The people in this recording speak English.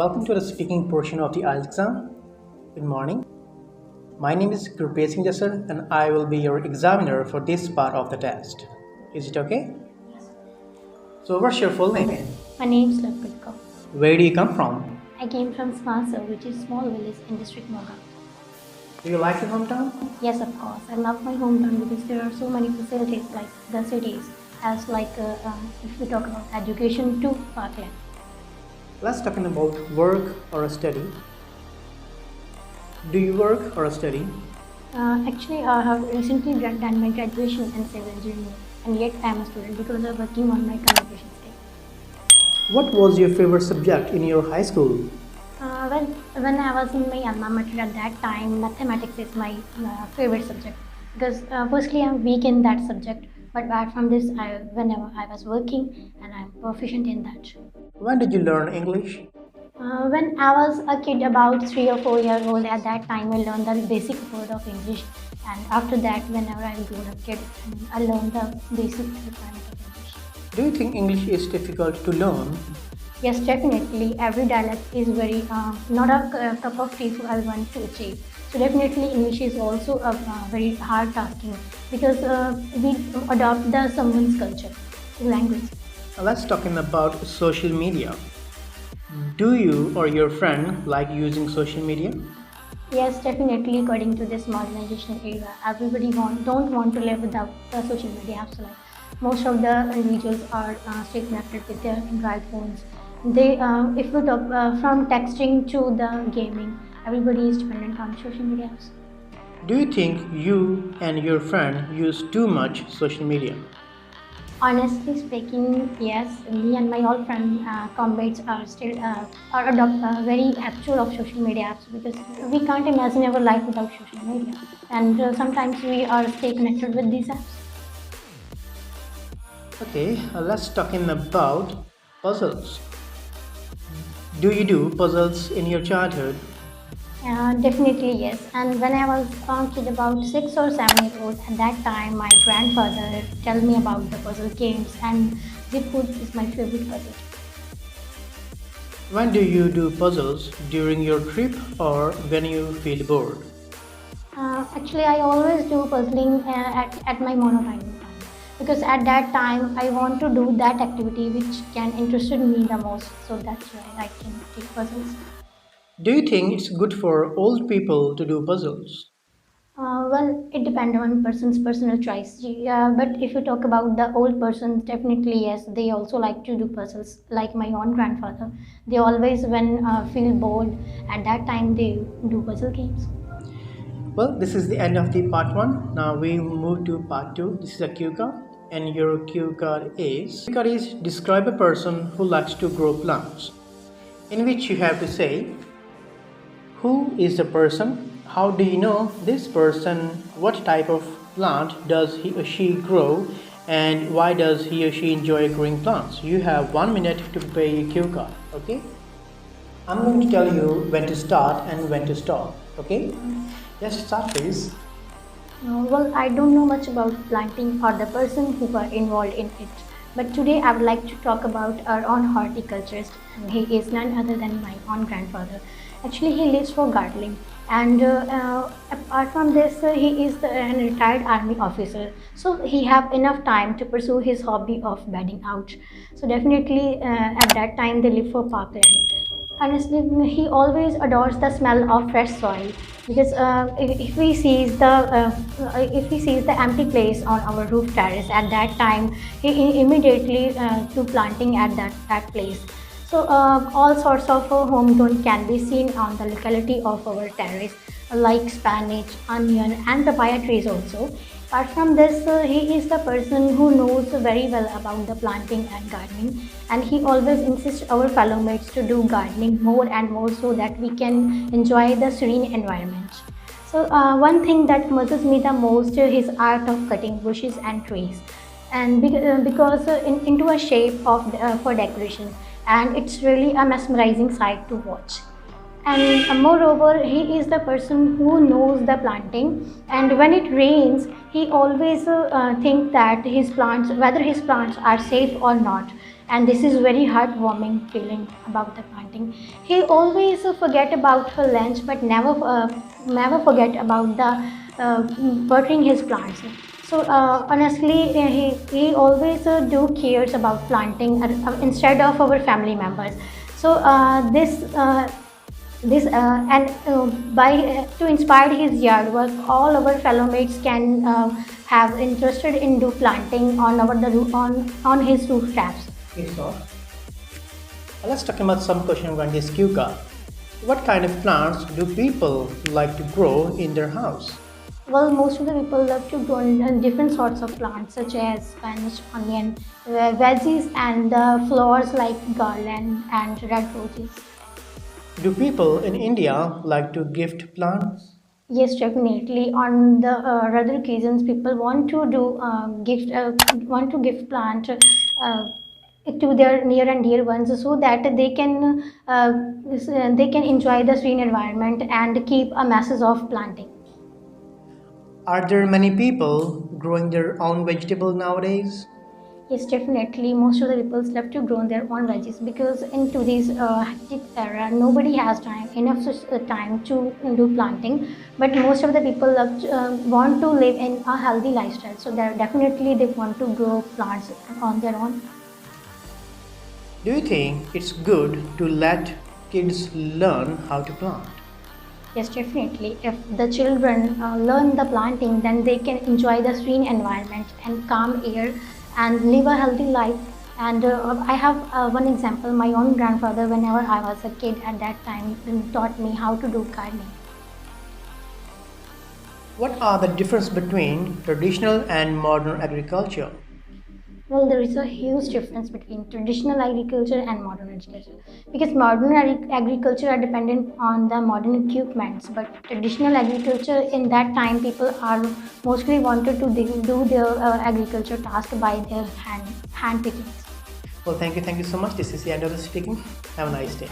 Welcome to the speaking portion of the IELTS exam. Good morning. My name is Gurbhej Jassar and I will be your examiner for this part of the test. Is it okay? So, what's your full name? My name is Kotkapura. Where do you come from? I came from Jassar, which is small village in district Moga. Do you like your hometown? Yes, of course. I love my hometown because there are so many facilities like the cities, as if we talk about education to Parkland. Let's talk about work or study. Do you work or study? Actually, I have recently done my graduation in civil engineering, and yet I am a student because I'm working on my communication skill. What was your favorite subject in your high school? When I was in my alma mater at that time, mathematics is my favorite subject because firstly I'm weak in that subject, but apart from this, whenever I was working and I'm proficient in that. When did you learn English? When I was a kid, about 3 or 4 years old, at that time I learned the basic word of English, and after that, whenever I grew up kid, I learned the basic requirement of English. Do you think English is difficult to learn? Yes, definitely. Every dialect is very not a cup of tea for everyone to achieve. So definitely English is also a very hard tasking because we adopt the someone's culture, language. Let's talk about social media. Do you or your friend like using social media? Yes, definitely. According to this modernization era, everybody don't want to live without the social media apps. So, like most of the individuals are stay connected with their Android phones. They, if we talk from texting to the gaming, everybody is dependent on social media apps. Do you think you and your friend use too much social media? Honestly speaking, yes. Me and my all friend comrades are still adopt very actual of social media apps because we can't imagine our life without social media, and sometimes we are stay connected with these apps. Okay, let's talking about puzzles. Do you do puzzles in your childhood? Definitely yes. And when I was kid about 6 or 7 years old, at that time my grandfather tell me about the puzzle games, and zip code is my favorite puzzle. When do you do puzzles? During your trip or when you feel bored? Actually, I always do puzzling at my monotone time because at that time I want to do that activity which can interest me the most. So that's why I can take puzzles. Do you think it's good for old people to do puzzles? Well, it depends on person's personal choice. Yeah, but if you talk about the old persons, definitely yes, they also like to do puzzles. Like my own grandfather, they always when feel bored at that time they do puzzle games. Well, this is the end of the part 1. Now we move to part 2. This is a cue card, and your cue card is describe a person who likes to grow plants, in which you have to say who is the person, how do you know this person, what type of plant does he or she grow, and why does he or she enjoy growing plants. You have 1 minute to prepare your cue card. Okay, I'm going to tell you when to start and when to stop. Okay, yes, start please. Well, I don't know much about planting or the person who are involved in it. But today I would like to talk about our own horticulturist. And he is none other than my own grandfather. Actually, he lives for gardening. And apart from this, he is a retired army officer. So he have enough time to pursue his hobby of bedding out. So definitely at that time they live for parkland. Honestly, he always adores the smell of fresh soil because if he sees the empty place on our roof terrace at that time, he immediately do planting at that place. So all sorts of home grown can be seen on the locality of our terrace, like spinach, onion, and papaya trees also. Apart from this, he is the person who knows very well about the planting and gardening, and he always insists our fellow mates to do gardening more and more so that we can enjoy the serene environment. So one thing that amuses me the most is his art of cutting bushes and trees, and because into a shape of for decoration, and it's really a mesmerizing sight to watch. And moreover, he is the person who knows the planting, and when it rains he always think that his plants, whether his plants are safe or not, and this is very heartwarming feeling about the planting. He always forget about her lunch, but never forget about the watering his plants. So honestly, he always do cares about planting instead of our family members. So this and by to inspire his yard work, all our fellow mates can have interested in do planting on on his roof taps. Okay, so let's talk about some question around this Kyuka. What kind of plants do people like to grow in their house? Well, most of the people love to grow different sorts of plants such as Spanish onion, veggies, and flowers like garland and red roses. Do people in India like to gift plants? Yes, definitely. On the other occasions, people want to do want to gift plant to their near and dear ones, so that they can enjoy the serene environment and keep a message of planting. Are there many people growing their own vegetable nowadays? Yes, definitely. Most of the people love to grow their own veggies because in today's hectic era, nobody has time to do planting. But most of the people want to live in a healthy lifestyle, so they want to grow plants on their own. Do you think it's good to let kids learn how to plant? Yes, definitely. If the children learn the planting, then they can enjoy the serene environment and calm air and live a healthy life. And I have one example. My own grandfather, whenever I was a kid at that time, taught me how to do gardening. What are the difference between traditional and modern agriculture? Well, there is a huge difference between traditional agriculture and modern agriculture because modern agriculture are dependent on the modern equipments, but traditional agriculture in that time people are mostly wanted to do their agriculture task by their hand pickings. Well, thank you so much. This is the end of the speaking. Have a nice day.